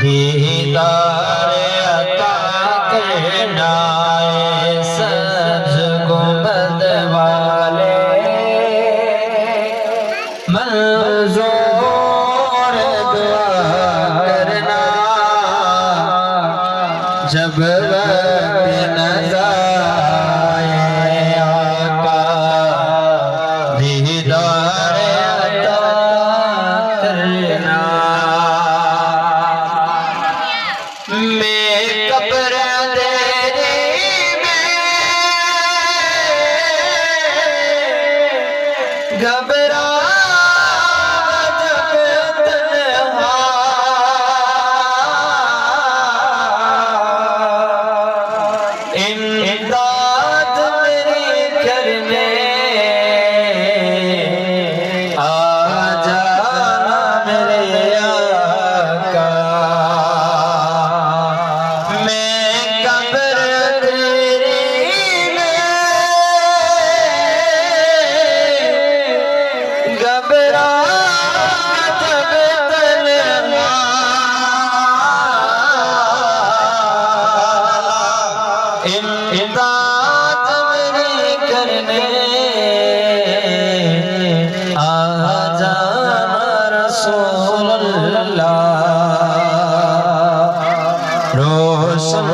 दीदार अता करना सब्ज गुंबद वाले मंजूर दुआ करना जब वक्त नज़ाए आका दीदार अता करना। मैं कब्र तेरी में घबरा जब तन्हा इमदाद मेरी करने आ जाना मेरे आका। इमदाद मेरी करने आ जाना रसूल अल्लाह। रोशन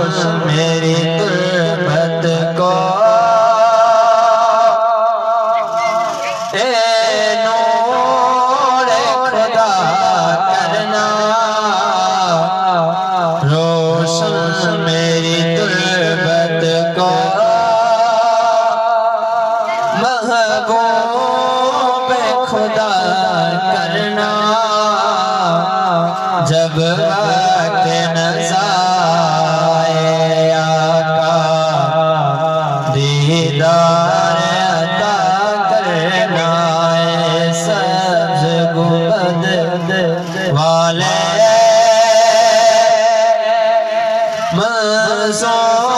मेरी तुल्बत को ए नूर खुदा करना। रोशन मेरी तुल्बत को महबूब खुदा करना जब वक्त नज़ाए आका दीदार अता करना सब्ज गुंबद वाले मंजूर